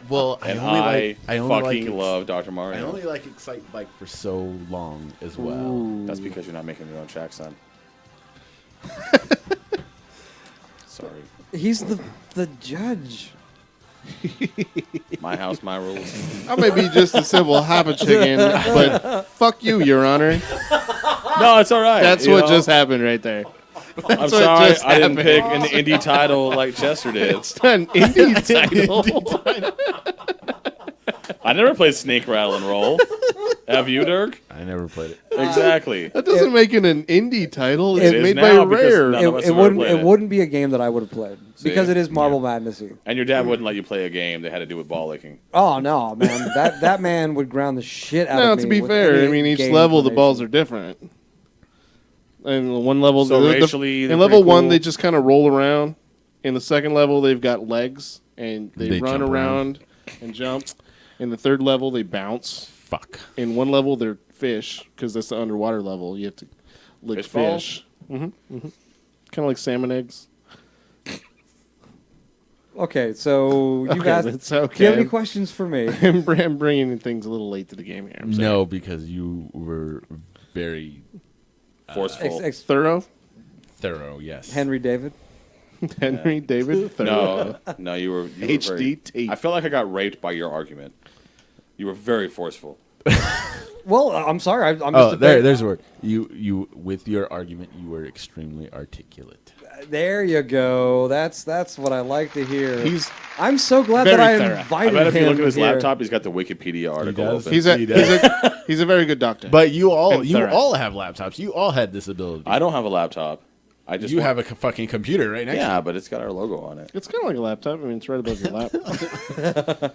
Well, And I only fucking like love Dr. I Mario. only like Excite Bike for so long as well. Ooh. That's because you're not making your own track, son. Sorry. He's the judge. My house, my rules. I may be just a simple habit chicken, but fuck you, Your Honor. No, it's all right. That's you what know? just happened right there. I'm what sorry just I didn't happened. pick an indie title like Chester did. It's an indie title. I never played Snake Rattle and Roll. Have you, Dirk? I never played it. Exactly. That doesn't make it an indie title. It's It is made now by because Rare. none of us It have ever wouldn't. played It it. wouldn't be a game that I would have played because it is Marble Madnessy. And your dad wouldn't let you play a game that had to do with ball licking. Oh no, man! that man would ground the shit out No, of me. to be with fair, any I mean each game level the balls information. are different. And one level, So racially, they're in level pretty one cool. they just kind of roll around. In the second level, they've got legs and they run jump around and jump. In the third level, they bounce. Fuck. In one level, they're fish because that's the underwater level. You have to lick Fish balls? fish. Kind of like salmon eggs. Okay, so you Okay, guys. that's Do you have okay. any questions for me? I'm bringing things a little late to the game here. I'm sorry. No, because you were very Forceful. Thorough. thorough. Yes. Henry David. Henry David Thorough. No, you were HD very, tape. I felt like I got raped by your argument. You were very forceful. Well, I'm sorry. I'm just Oh, a bit- there's a word. You with your argument, you were extremely articulate. There you go. That's what I like to hear. He's I'm so glad very that I thorough. I invited bet if you him look at his here. laptop, he's got the Wikipedia article does. open. he's a very good doctor. But you all And thorough. have laptops. You all had this ability. I don't have a laptop. I just you want- have a fucking computer right next to Yeah, but it's got our logo on it. It's kind of like a laptop. I mean, it's right above your lap.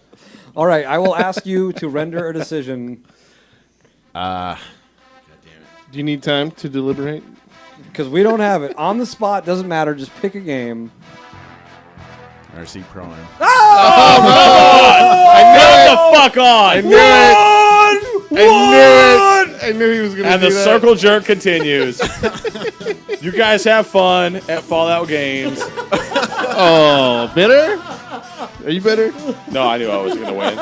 All right, I will ask you to render a decision God damn it. Do you need time to deliberate? because we don't have it on the spot. Doesn't matter. Just pick a game. RC Pro Am. Get the fuck on! I knew it. I knew he was going to And do the that. circle jerk continues. You guys have fun at Fallout games. Oh, bitter? Are you bitter? No, I knew I was going to win.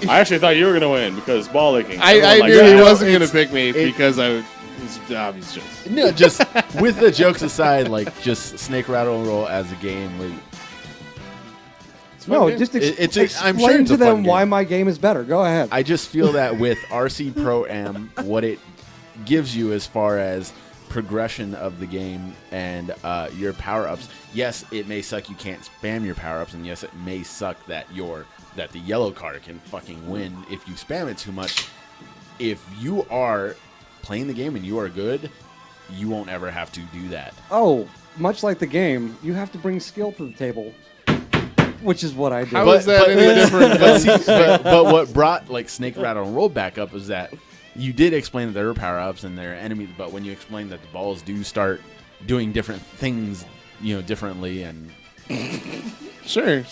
I actually thought you were going to win because ball licking. I Everyone knew likes he that. wasn't going to pick me because I was obvious choice. No, just with the jokes aside, like just Snake Rattle and Roll as a game. Like, No, game. just I'm explain sure it's to a fun them why game. my game is better. Go ahead. I just feel that with RC Pro Am, what it gives you as far as progression of the game and your power ups. Yes, it may suck you can't spam your power ups, and yes, it may suck that the yellow card can fucking win if you spam it too much. If you are playing the game and you are good, you won't ever have to do that. Oh, much like the game, you have to bring skill to the table, which is what I do. How is that any different? But, see, but what brought like Snake Rattle and Roll back up was that you did explain that there are power ups and there are enemies, but when you explained that the balls do start doing different things, differently, and Sure.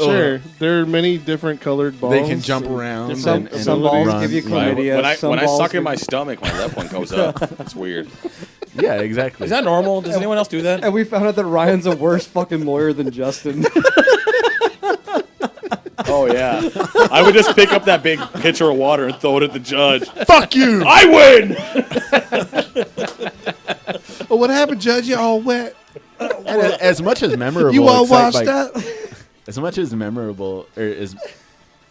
There are many different colored balls. they can jump around. Some and balls run, give you right? chlamydia. When I balls suck in give- my stomach, my left one goes up. It's weird. Yeah, exactly. Is that normal? Does anyone else do that? And we found out that Ryan's a worse fucking lawyer than Justin. Oh, yeah. I would just pick up that big pitcher of water and throw it at the judge. Fuck you! I win! Oh, what happened, Judge? You all wet. And as much as memorable, You all Excite washed Bike- up. As much as memorable, or as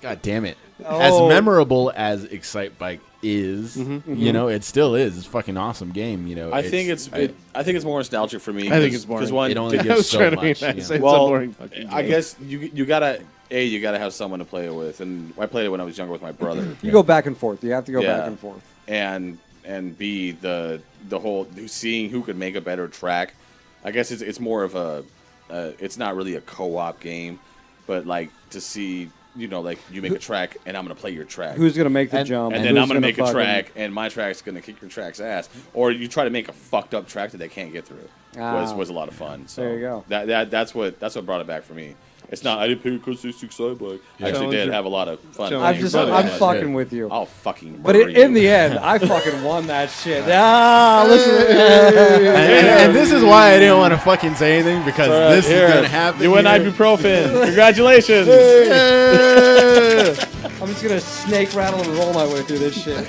God damn it, as Oh. memorable as Excite Bike is, it still is. It's a fucking awesome game. I think it's more nostalgic for me. I think it's boring. Because one, It only I gives was so trying to much. be nice. yeah. It's well, a boring fucking I game. guess you gotta have someone to play it with, and I played it when I was younger with my brother. You go back and forth. You have to go Yeah. back and forth. and B the whole seeing who could make a better track. I guess it's more of a it's not really a co-op game, but like to see you know, like you make a track and I'm gonna play your track. Who's gonna make the jump? and then who's I'm gonna make a fucking- track, and my track's gonna kick your track's ass. Or you try to make a fucked up track that they can't get through. Was a lot of fun. So There you go. That's what brought it back for me. It's not I didn't pick it because it's exciting, but I actually did have a lot of fun. Challenge playing your it. I'm brother. fucking with you. I'll fucking. But murder in you. the end, I fucking won that shit. Listen. And this is why I didn't want to fucking say anything because this is gonna happen. You win here. ibuprofen. Congratulations. I'm just gonna snake rattle and roll my way through this shit.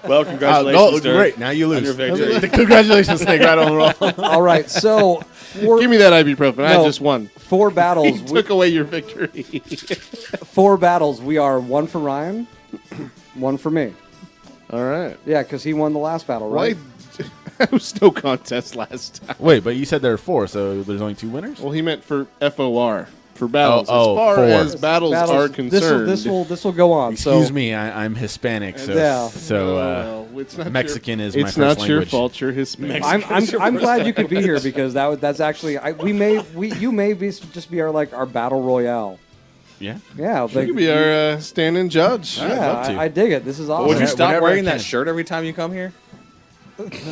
Well, congratulations, Dirk, great. Now you on your lose. victory. Congratulations, Snake Rattle and Roll. All right, so Give me that ibuprofen. I just won. 4 He battles. took away your victory. 4 battles. We are 1 for Ryan, 1 for me. All right. Yeah, because he won the last battle, right? Why? There was no contest last time. Wait, but you said there are 4, so there's only 2 winners? Well, he meant for FOR. For battles. Oh, as far 4. as battles are concerned. This will go on. Excuse so, me, I'm Hispanic, so Yeah. It's not Mexican your, is my it's first not language. your fault. You're Hispanic. I'm glad you could be here because that's actually you may just be our battle royale. Yeah. Yeah, You could be our stand-in judge. I'd love to. I dig it. This is awesome. Would you stop Whenever wearing I that can. shirt every time you come here?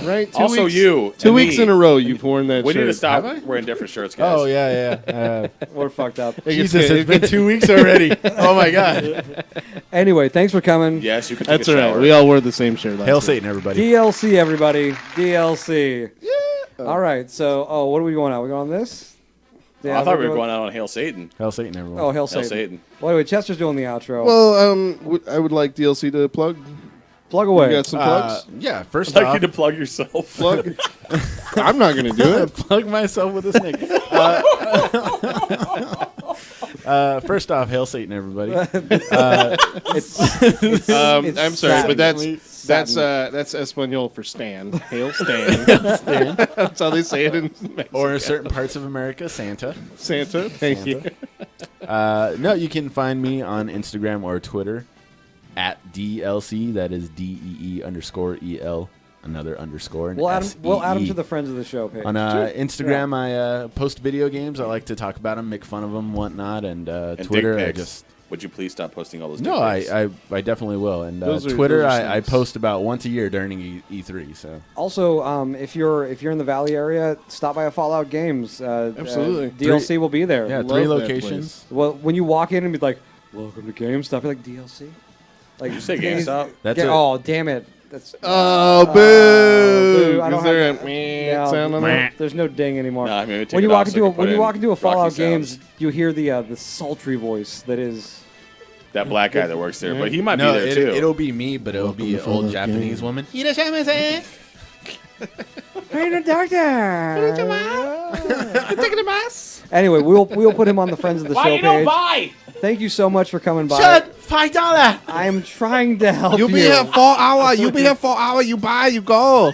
Right? Also, you. 2 and weeks me. in a row you've worn that We shirt. need to stop Have I? wearing different shirts, guys. Oh, yeah. We're fucked up. Jesus, it's been 2 weeks already. Oh, my God. Anyway, thanks for coming. Yes, you can take That's a all shower. right. We all wore the same shirt last Hail week. Satan, everybody. DLC, everybody. DLC. Yeah. All right. So, what are we going out? We going on this? Oh, I thought we were going out on Hail Satan. Hail Satan, everyone. Oh, Hail Hail Satan. Satan. Well, anyway, Chester's doing the outro. Well, I would like DLC to plug. Plug You away. got some plugs? Yeah, first I'd like off, you to plug yourself. Plug. I'm not going to do it. plug myself with a snake. First off, Hail Satan, everybody. It's I'm sorry, but satin. that's Espanol for stand. Hail stand. That's how they say it in Mexico. Or in certain parts of America, Santa. Santa. Thank you. No, you can find me on Instagram or Twitter at DLC. That is DEE_EL, another underscore. And We'll add him SEE. to the friends of the show page. On Instagram, I post video games. I like to talk about them, make fun of them, whatnot. And, And Twitter, dick I pics. just... Would you please stop posting all those No, dick pics? I definitely will. And Those are- Twitter, those are I snakes. post about once a year during E3. So Also, if you're in the Valley area, stop by a Fallout Games. Absolutely. DLC will be there. yeah, Love 3 that locations. Well, when you walk in and be like, "Welcome to GameStop," you're like, "DLC." Like Did you say GameStop? That's yeah, it. oh, damn it! That's Oh, boo! boo. I don't Is there have a meh sound on no, that? there's no ding anymore. No, I mean, we take when it you walk off so into we can put in a Rocky Fallout sounds. Games, you hear the sultry voice that is. That black guy that works there, but he might No, be there too. it'll be me, but it'll be an old Japanese woman. Hey, the doctor. Anyway, we'll put him on the friends of the show page. buy? Thank you so much for coming by. $5. I am trying to help you. You'll be here 4 hours. You'll be here 4 hours. You buy, you go.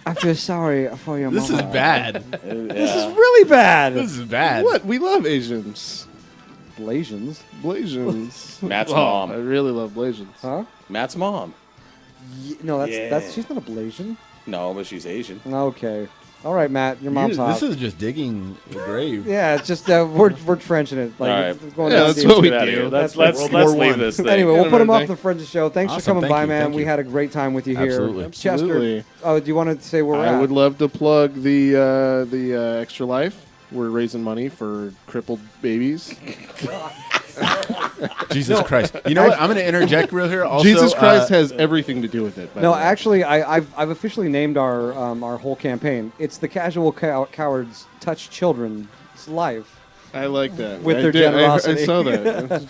I feel sorry for your This is mama. bad. This is really bad. This is bad. What? We love Asians. Blasians. Blasians. Matt's I mom. really love Blasians. Huh? Matt's mom. No, that's Yeah. she's not a Blasian. No, but she's Asian. Okay. All right, Matt, your mom's hot. This is just digging a grave. Yeah, it's just we're trenching it. Like, All right. it's going Yeah, down that's deep. what we Get out of do. here. That's Let's World War leave I. this thing. Anyway, we'll Get put him everything. off the friends of the show. Thanks Awesome, for coming thank by, you, man. thank We you. had a great time with you Absolutely. here. Absolutely. Chester, do you want to say where we're I at? would love to plug the Extra Life. We're raising money for crippled babies. Jesus Christ. You know what? I'm going to interject real here. Also, Jesus Christ has everything to do with it. by No, the way. actually, I've officially named our whole campaign. It's the Casual Cowards Touch Children's Life. I like that. With I their did- I generosity. saw that.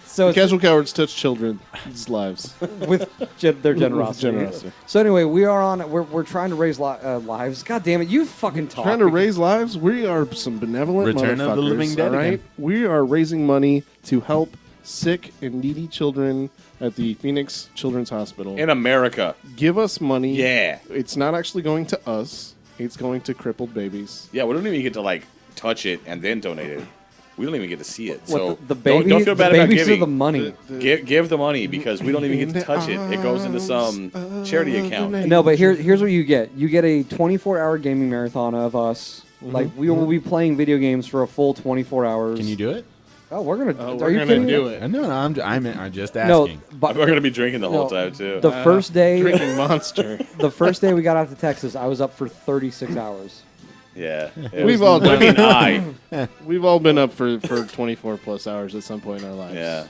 So it's Casual cowards touch children's lives. with their generosity. generosity. So anyway, we're trying to raise lives. God damn it, you fucking talk. Trying to raise lives. We are some benevolent Return of the motherfuckers, Living Dead all right? again. We are raising money to help sick and needy children at the Phoenix Children's Hospital. In America. Give us money. Yeah. It's not actually going to us. It's going to crippled babies. Yeah, we don't even get to like touch it and then donate it. We don't even get to see it. What, So the baby, don't feel bad the about babies giving. are the money. Give the money because we don't even get to touch it. It goes into some charity account. No, but here's what you get. You get a 24-hour gaming marathon of us. Like we will be playing video games for a full 24 hours. Can you do it? Oh, we're gonna. Oh, are we're you gonna kidding do me? it. No, I'm just No, asking. but We're gonna be drinking the whole No. time too. the first day, Drinking Monster. the first day we got out to Texas, I was up for 36 hours. Yeah, We've all I done. mean, We've all been up for 24 plus hours at some point in our lives. yeah.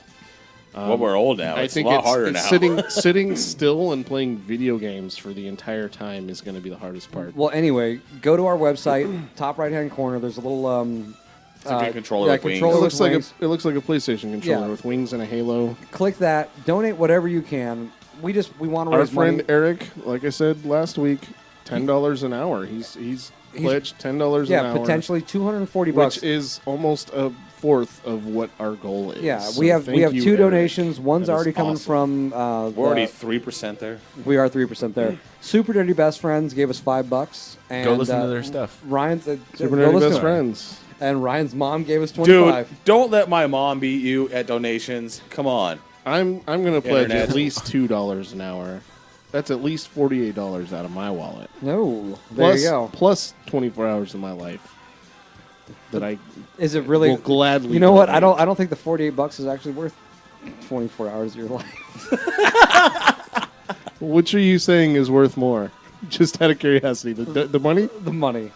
Well, we're old now. I It's think a lot harder it's now. sitting still and playing video games for the entire time is going to be the hardest part. Well, anyway, go to our website, top right-hand corner. There's a little a good controller yeah, with wings. It controller looks with like wings. it looks like a PlayStation controller Yeah. with wings and a halo. Click that. Donate whatever you can. We want to Our raise friend money. Eric, like I said last week, $10 an hour. He's pledged $10 Yeah, an hour. potentially 240 bucks. which is almost a fourth of what our goal is. Yeah, So we have thank you, two Eric. donations. One's That is already coming awesome. from. We're already 3% there. We are 3% there. Super Dirty Best Friends gave us $5, and Go listen to their stuff. Ryan's Super go Nerdy listen Best to it. Friends. And Ryan's mom gave us Dude, 25. don't let my mom beat you at donations. Come on. I'm gonna pledge Internet. at least $2 an hour. That's at least $48 out of my wallet. No, there Plus, you go. plus 24 hours of my life that I Is it really? will gladly. You know what? donate. I don't think the $48 is actually worth 24 hours of your life. Which are you saying is worth more? Just out of curiosity, the money. The money.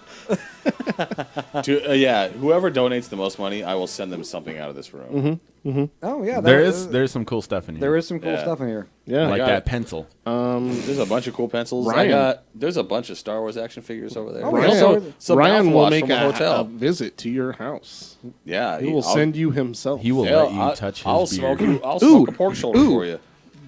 Yeah, whoever donates the most money, I will send them something out of this room. Oh yeah, There's some cool stuff in here. there is some cool Yeah. stuff in here. Yeah, like got that it. pencil. There's a bunch of cool pencils. Ryan. There's a bunch of Star Wars action figures over there. Oh, There's yeah. also some Ryan will mouthwash make from a hotel. a visit to your house. Yeah, He will send you himself. He will Hell, let you touch his I'll beard. smoke you. I'll smoke a pork shoulder Ooh. for you.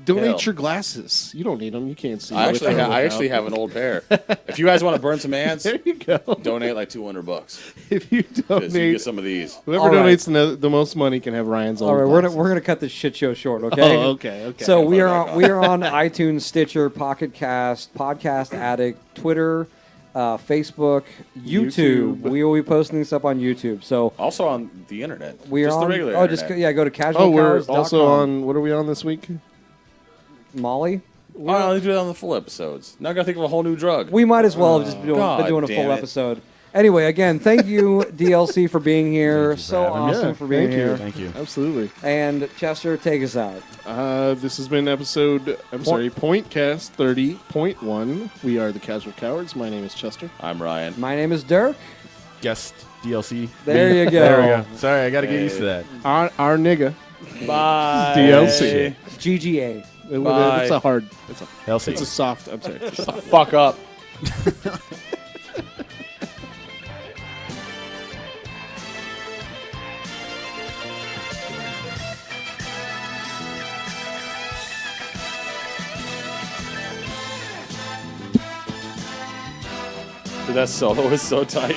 Donate Hell. your glasses. You don't need them. You can't see. I with actually, or I actually without. have an old pair. If you guys want to burn some hands, There you go. donate like $200 If you because you donate, get some of these. whoever All right. donates the most money can have Ryan's old All right, glasses. we're gonna cut this shit show short, okay? Oh, okay. So we I'll are back we are on iTunes, Stitcher, Pocket Cast, Podcast Addict, Twitter, Facebook, YouTube. YouTube. We will be posting this up on YouTube. So Also on the internet. we are just on. the regular oh, internet. just go to Oh, we're casualcowards.com. also on. What are we on this week? Molly. Oh, they do it on the full episodes. Now I gotta think of a whole new drug. We might as well have just been God doing a damn full it. episode. Anyway, again, thank you DLC for being here. Thank you for So having me. awesome Yeah, for being thank you. here. Thank you. Absolutely. And Chester, take us out. This has been episode. Pointcast 30.1. We are the Casual Cowards. My name is Chester. I'm Ryan. My name is Dirk. Guest DLC. There you go. There we go. Sorry, I got to get used to that. Our nigga. Bye. DLC. GGA. Bye. It's a hard. It's LC. a soft. I'm sorry. It's a soft. Fuck up. Dude, that solo is so tight.